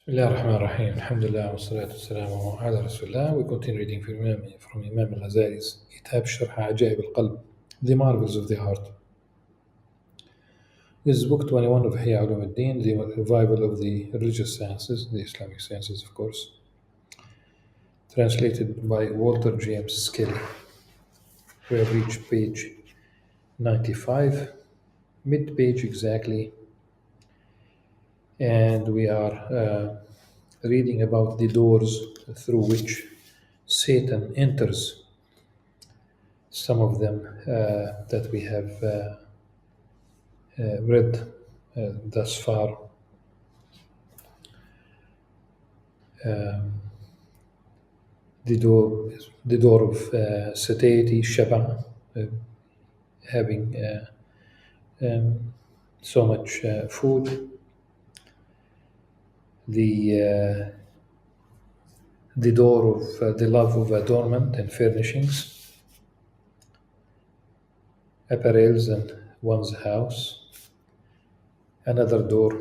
Bismillah ar-Rahman ar-Rahim. Alhamdulillah wa salatu wassalamu ala Rasulullah. We continue reading from Imam Al-Ghazali's Kitab Sharh Ajaib al-Qalb, The Marvels of the Heart. This is book 21 of Ihya Ulum al-Din, the revival of the religious sciences, the Islamic sciences, of course, translated by Walter James Skelly. We have reached page 95, mid-page exactly, and we are reading about the doors through which Satan enters. Some of them that we have read thus far. Um, the door of satiety, shaba, having so much food. The door of the love of adornment and furnishings, apparels and one's house. Another door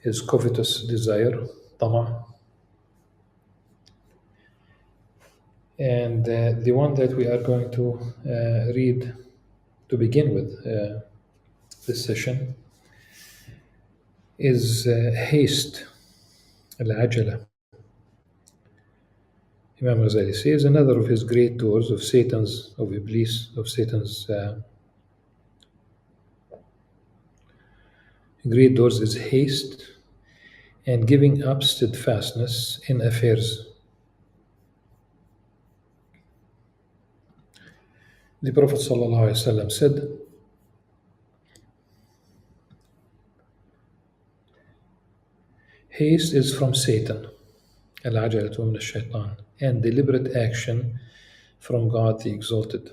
is covetous desire, tama. And the one that we are going to read to begin with this session is haste, al-ajala. Imam Ghazali says another of his great doors of Satan's, of Iblis, of Satan's great doors is haste and giving up steadfastness in affairs. The Prophet ﷺ said, haste is from Satan, al-ajalatu min ash-shaytan, and deliberate action from God the Exalted.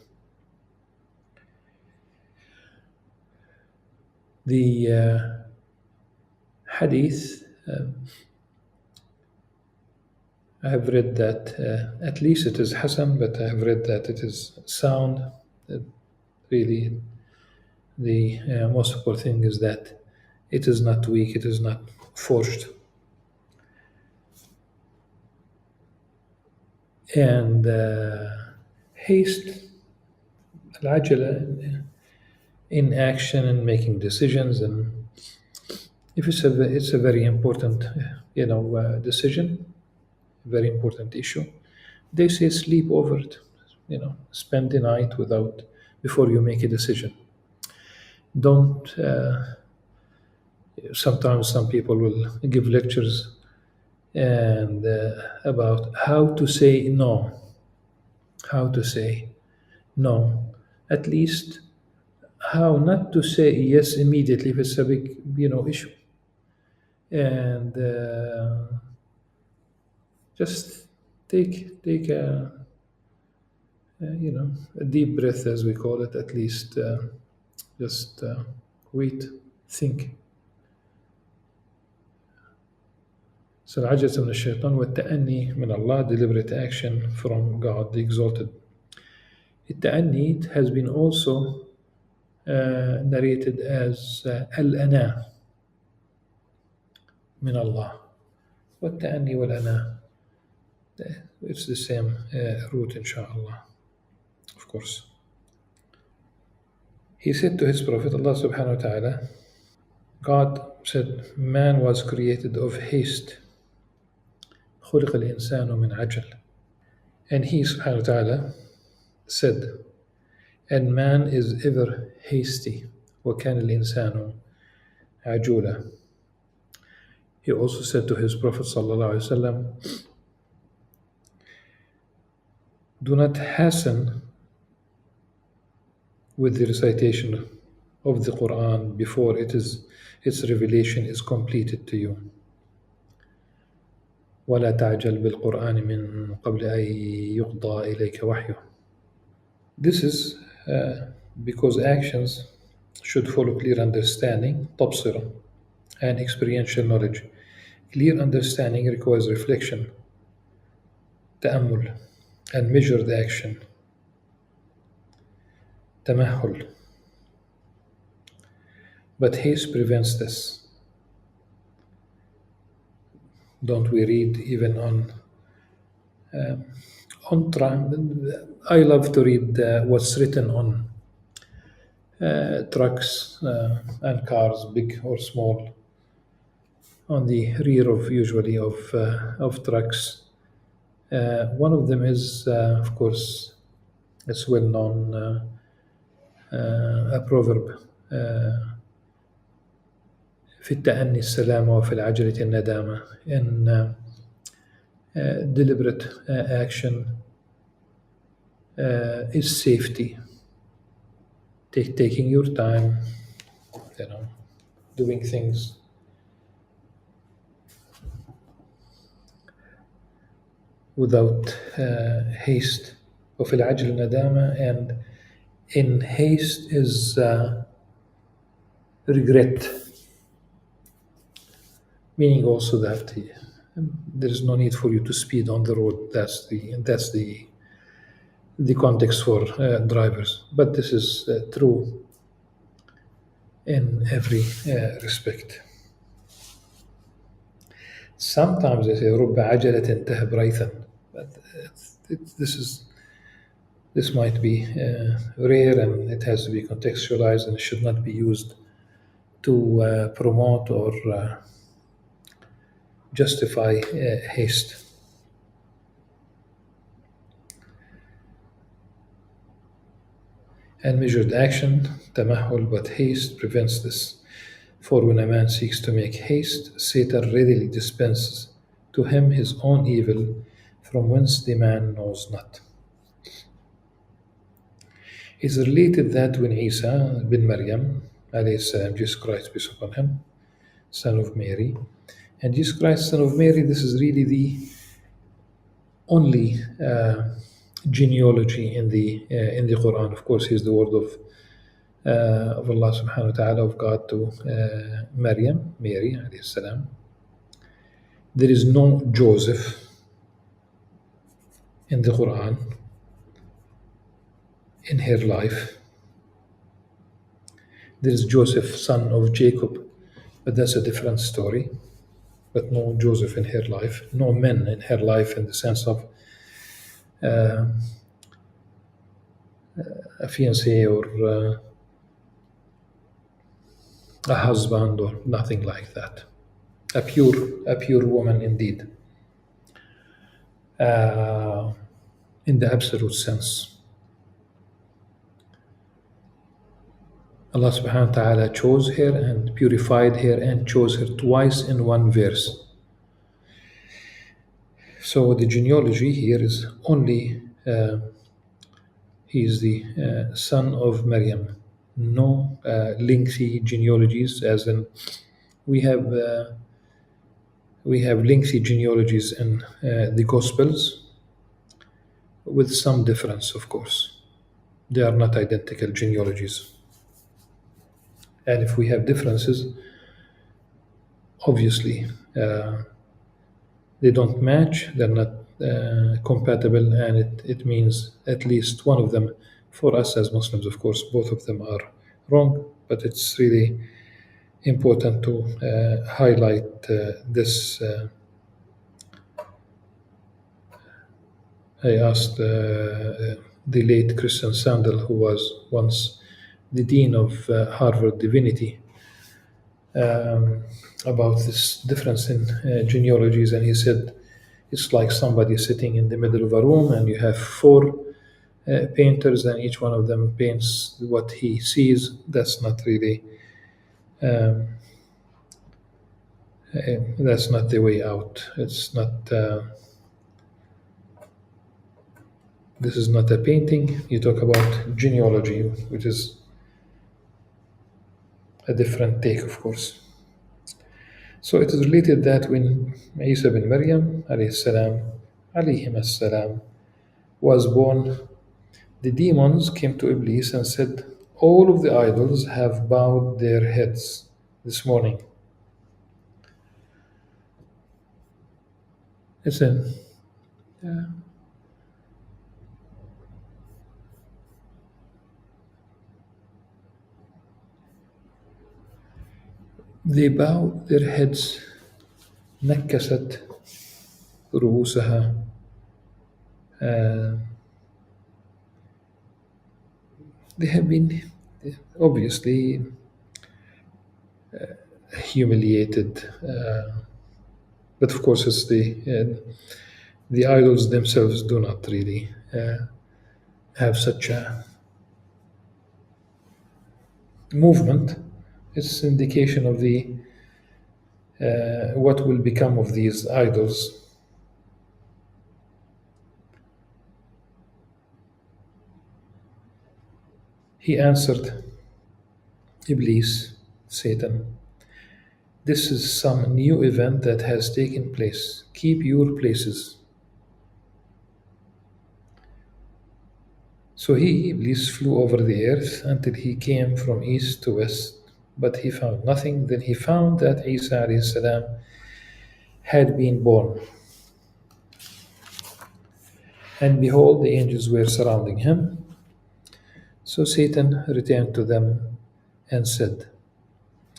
The hadith, I have read that at least it is Hasan, but I have read that it is sound. Really, the most important thing is that it is not weak, it is not forged. And haste, al-ajala, in action and making decisions, and if it's a very important decision, very important issue, they say sleep over it, spend the night before you make a decision. Don't sometimes some people will give lectures and about how to say no, at least how not to say yes immediately if it's a big issue, and just take a deep breath, as we call it, at least just wait, think. So العجز من الشيطان والتأني من Allah, deliberate action from God the Exalted. التأني has been also narrated as al-ana من Allah. والتأني والأنا, it's the same root, inshallah, of course. He said to his Prophet, Allah subhanahu wa ta'ala, God said, man was created of haste. خلق الإنسان من عجل. And he subhanahu wa ta'ala said, and man is ever hasty. وكان الإنسان عجولا. He also said to his Prophet sallallahu alaihi wasallam, do not hasten with the recitation of the Quran before its revelation is completed to you. ولا تعجل بالقرآن من قبل أن يقضى إليك وحيه. This is because actions should follow clear understanding, تبصرة, and experiential knowledge. Clear understanding requires reflection, تأمل, and measured action, تمهل. But haste prevents this. Don't we read even on I love to read what's written on trucks and cars, big or small, on the rear of usually of trucks. One of them is, of course, it's well known, a proverb: في التأني السلامة وفي العجلة الندامة. In deliberate action is safety. Taking your time, you know, doing things without haste. وفي العجل ندامة, and in haste is regret, meaning also that there is no need for you to speed on the road. That's the context for drivers, but this is true in every respect. Sometimes they say رب عجلة تهب ريثا, but this might be rare, and it has to be contextualized, and it should not be used to promote or justify haste. And measured action, تمهل, but haste prevents this. For when a man seeks to make haste, Satan readily dispenses to him his own evil, from whence the man knows not. It's related that when Isa bin Maryam, alayhi salam, Jesus Christ, peace upon him, son of Mary, and Jesus Christ, son of Mary, this is really the only genealogy in the Quran. Of course, he's the word of Allah subhanahu wa ta'ala, of God to Mary alayhi salam. There is no Joseph in the Quran in her life. There is Joseph, son of Jacob, but that's a different story. But no Joseph in her life, no men in her life in the sense of a fiancé or a husband or nothing like that. A pure woman indeed, in the absolute sense. Allah subhanahu wa ta'ala chose her and purified her and chose her twice in one verse. So the genealogy here is only he is the son of Maryam. No lengthy genealogies, as in we have lengthy genealogies in the Gospels, with some difference, of course. They are not identical genealogies. And if we have differences, obviously they don't match, they're not compatible, and it means at least one of them, for us as Muslims, of course, both of them are wrong, but it's really important to highlight this. I asked the late Christian Sandel, who was once the dean of Harvard Divinity, about this difference in genealogies, and he said it's like somebody sitting in the middle of a room and you have four painters, and each one of them paints what he sees. That's not really that's not the way out. It's not this is not a painting. You talk about genealogy, which is a different take, of course. So it is related that when Isa bin Maryam alayhim salam was born, the demons came to Iblis and said, all of the idols have bowed their heads this morning. Listen, they bow their heads نكست رؤوسها. They have been obviously humiliated, but of course it's the idols themselves do not really have such a movement. It's indication of the what will become of these idols. He answered, Iblis, Satan, this is some new event that has taken place. Keep your places. So he, Iblis, flew over the earth until he came from east to west, but he found nothing. Then he found that Isa alayhi salam had been born. And behold, the angels were surrounding him. So Satan returned to them and said,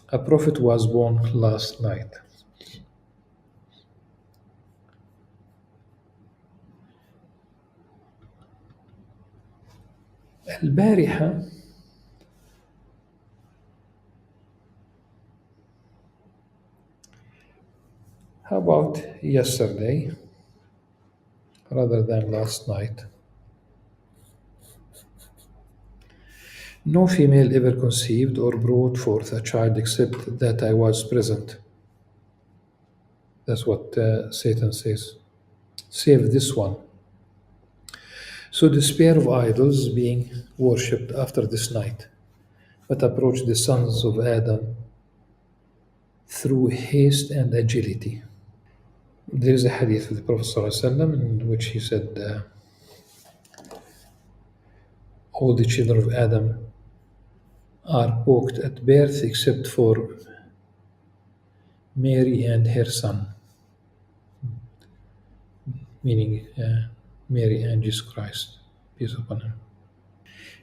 a prophet was born last night. البارحة how about yesterday rather than last night? No female ever conceived or brought forth a child except that I was present. That's what Satan says. Save this one. So despair of idols being worshipped after this night, but approach the sons of Adam through haste and agility. There is a hadith of the Prophet ﷺ in which he said, all the children of Adam are poked at birth except for Mary and her son, meaning Mary and Jesus Christ, peace upon him.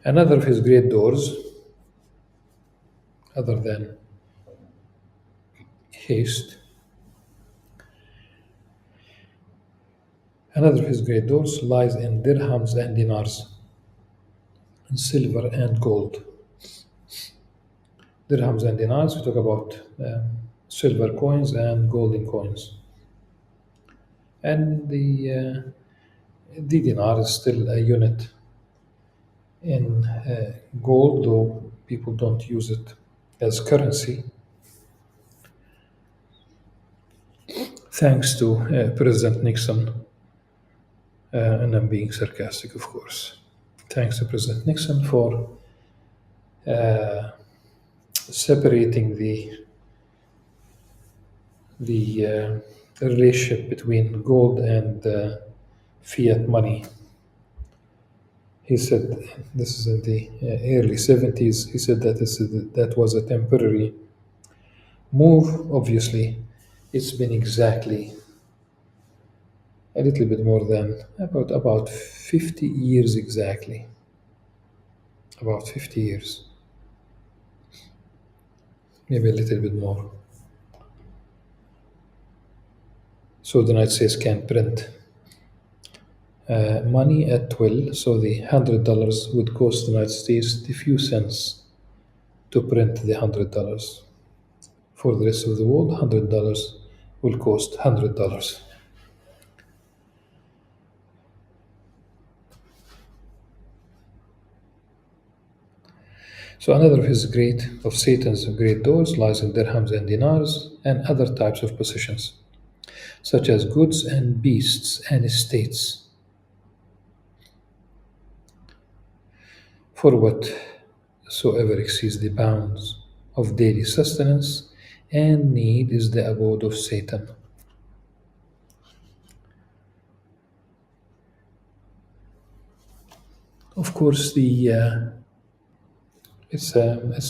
Another of his great doors, other than haste, another of his great doors lies in dirhams and dinars, in silver and gold. Dirhams and dinars, we talk about silver coins and golden coins. And the dinar is still a unit in gold, though people don't use it as currency. Thanks to President Nixon, and I'm being sarcastic, of course. Thanks to President Nixon for separating the relationship between gold and fiat money. He said, this is in the early 70s, he said that was a temporary move. Obviously, it's been exactly a little bit more than about 50 years exactly. About 50 years. Maybe a little bit more. So the United States can print money at will, so the $100 would cost the United States a few cents to print the $100. For the rest of the world, $100 will cost $100. So another of Satan's great doors lies in dirhams and dinars and other types of possessions, such as goods and beasts and estates. For whatsoever exceeds the bounds of daily sustenance and need is the abode of Satan. Of course, it's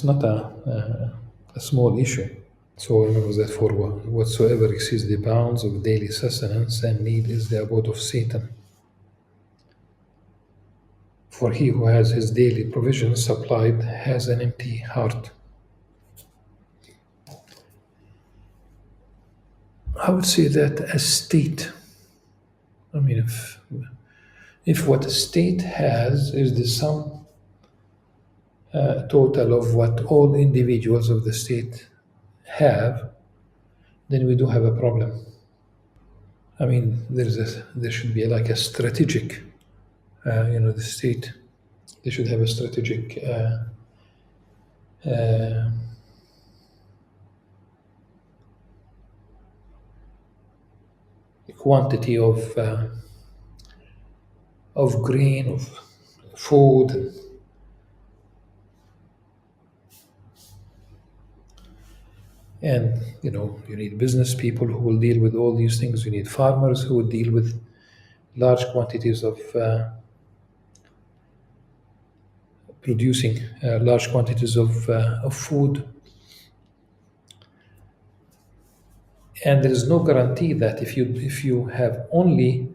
not a small issue. So remember that for whatsoever exceeds the bounds of daily sustenance and need is the abode of Satan. For he who has his daily provisions supplied has an empty heart. I would say that a state, I mean, if what a state has is the sum total of what all individuals of the state have, then we do have a problem. I mean, there should be like a strategic, the state, they should have a strategic uh, quantity of grain, of food, and you need business people who will deal with all these things. You need farmers who will deal with large quantities of producing large quantities of food, and there is no guarantee that if you have only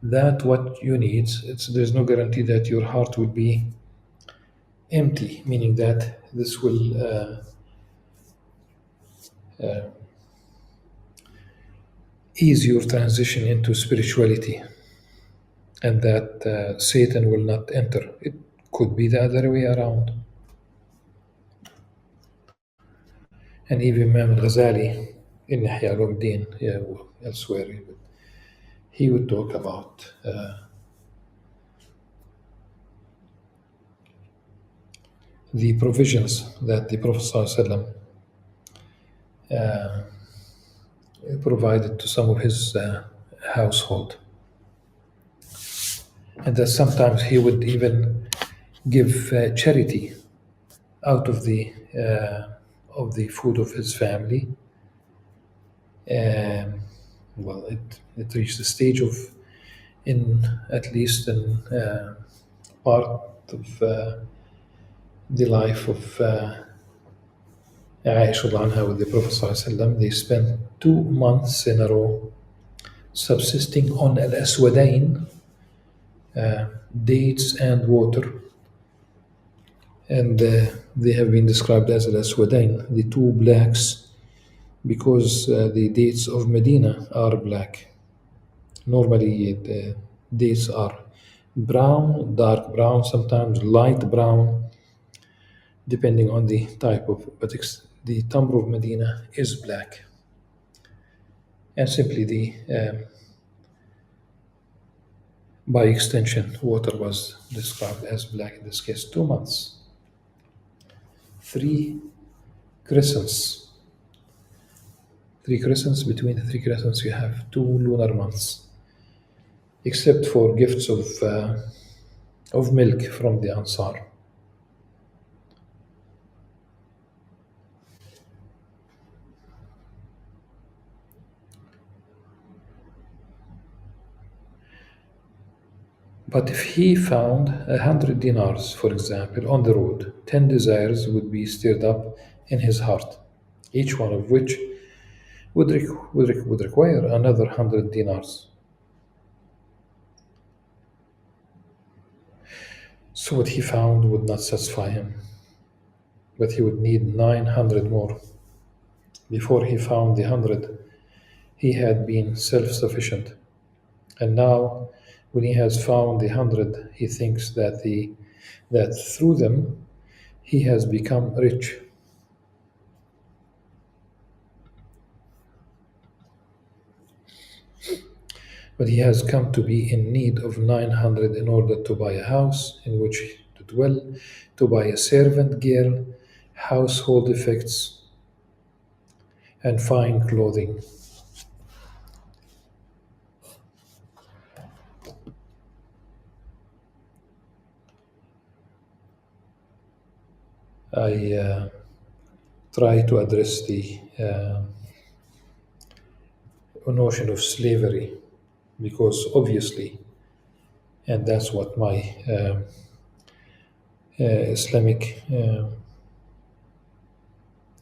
that what you need, there's no guarantee that your heart will be empty, meaning that this will ease your transition into spirituality, and that Satan will not enter. It could be the other way around. And even Imam Al-Ghazali in Ihya al-Din, elsewhere, he would talk about the provisions that the Prophet ﷺ provided to some of his household, and that sometimes he would even give charity out of the food of his family. Well, it reached the stage of, in at least in part of the life of Aisha anha with the Prophet ﷺ, they spent 2 months in a row subsisting on al-aswadain, dates and water, and they have been described as al-aswadain, the two blacks, because the dates of Medina are black. Normally, the dates are brown, dark brown, sometimes light brown, depending on the type of, but the tamr of Medina is black. And simply by extension, water was described as black in this case. 2 months, 3 crescents, 3 crescents. Between the 3 crescents, you have 2 lunar months, except for gifts of milk from the Ansar. But if he found 100 dinars, for example, on the road, 10 desires would be stirred up in his heart, each one of which would require another 100 dinars. So what he found would not satisfy him, but he would need 900 more. Before he found the 100, he had been self-sufficient. And now, when he has found the 100, he thinks that through them he has become rich. But he has come to be in need of 900 in order to buy a house in which to dwell, to buy a servant girl, household effects, and fine clothing. I try to address the notion of slavery, because obviously, and that's what my Islamic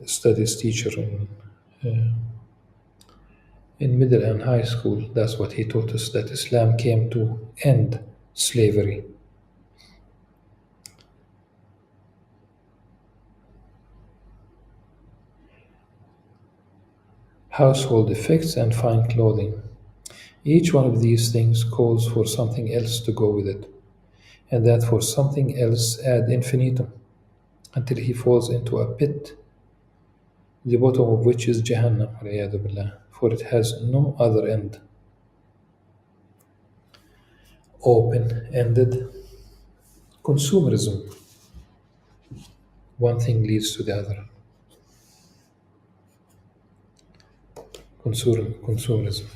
studies teacher in middle and high school, that's what he taught us, that Islam came to end slavery. household effects, and fine clothing. Each one of these things calls for something else to go with it, and that for something else ad infinitum, until he falls into a pit, the bottom of which is Jahannam, waliyadu billah, for it has no other end. Open-ended consumerism. One thing leads to the other. Consumerism.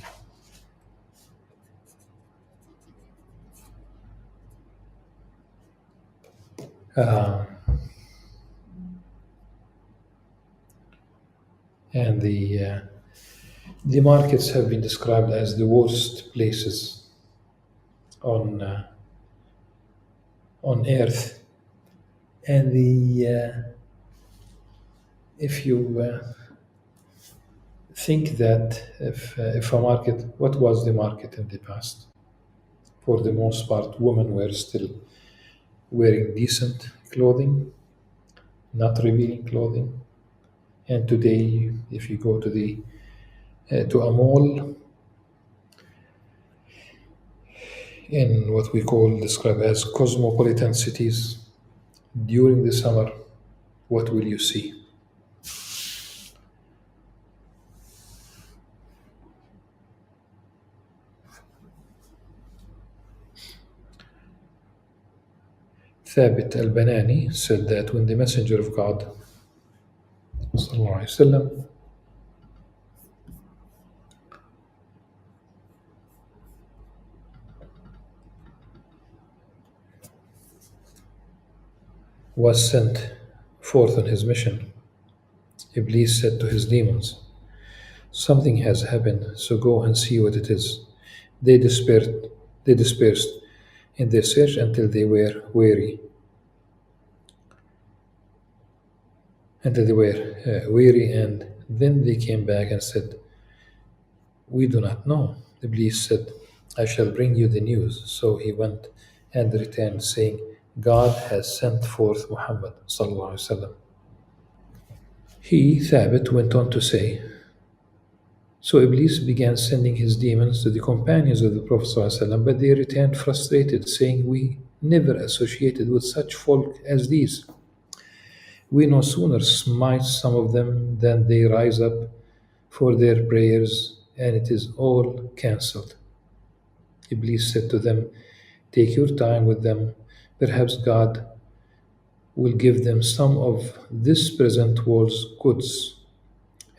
And the markets have been described as the worst places on earth. And if you think that if a market, what was the market in the past? For the most part, women were still wearing decent clothing, not revealing clothing. And today, if you go to a mall in what we describe as cosmopolitan cities, during the summer, what will you see? Thabit al-Banani said that when the Messenger of God sallallahu alaihi wasallam was sent forth on his mission, Iblis said to his demons, "Something has happened, so go and see what it is." They dispersed in their search until they were weary. And then they came back and said, "We do not know." Iblis said, "I shall bring you the news." So he went and returned, saying, "God has sent forth Muhammad sallallahu alaihi wasallam." He, Thabit, went on to say, so Iblis began sending his demons to the companions of the Prophet ﷺ, but they returned frustrated, saying, "We never associated with such folk as these. We no sooner smite some of them than they rise up for their prayers, and it is all cancelled." Iblis said to them, "Take your time with them. Perhaps God will give them some of this present world's goods,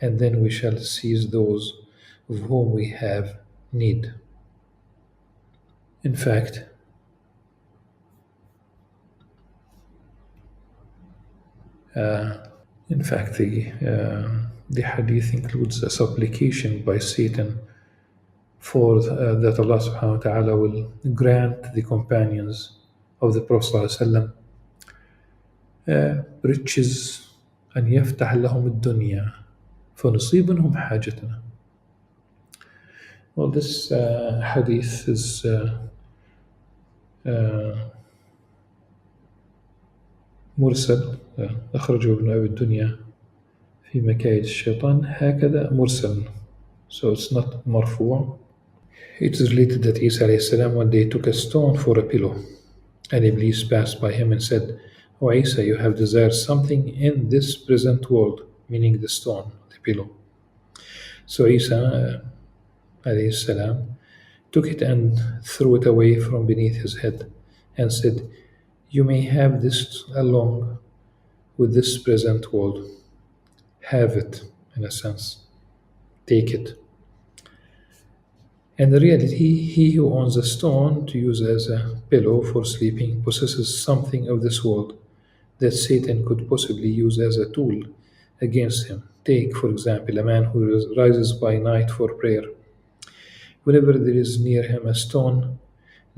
and then we shall seize those of whom we have need." In fact, the hadith includes a supplication by Satan for that Allah subhanahu wa ta'ala will grant the companions of the Prophet ﷺ riches أن يفتح لهم الدنيا فنصيب منهم حاجتنا. Well, this hadith is مرسل أخرجه ابن أبي الدنيا في مكايد الشيطان هكذا مرسل, so it's not مرفوع. It is related that Isa alayhi salam one day took a stone for a pillow, and Iblis passed by him and said, "O Isa, you have desired something in this present world," meaning the stone, the pillow. So Isa alayhi salam took it and threw it away from beneath his head and said, "You may have this along with this present world. Have it, in a sense. Take it." And in reality, he who owns a stone to use as a pillow for sleeping possesses something of this world that Satan could possibly use as a tool against him. Take, for example, a man who rises by night for prayer. Whenever there is near him a stone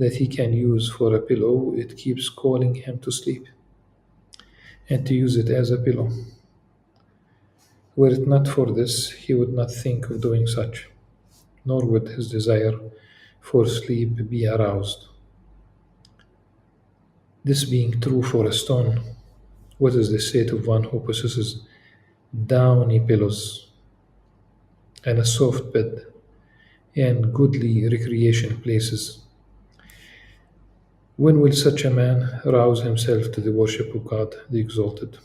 that he can use for a pillow, it keeps calling him to sleep and to use it as a pillow. Were it not for this, he would not think of doing such, nor would his desire for sleep be aroused. This being true for a stone, what is the state of one who possesses downy pillows and a soft bed and goodly recreation places. When will such a man rouse himself to the worship of God the Exalted?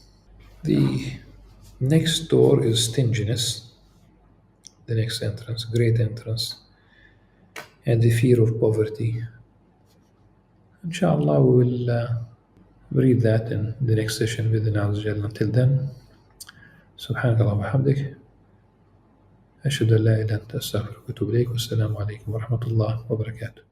The next door is stinginess, the next entrance, great entrance, and the fear of poverty. Inshallah, we will read that in the next session with the Jalla. Until then, سبحانك اللهم وبحمدك أشهد أن لا إله إلا أنت أستغفرك وأتوب إليك والسلام عليكم ورحمة الله وبركاته.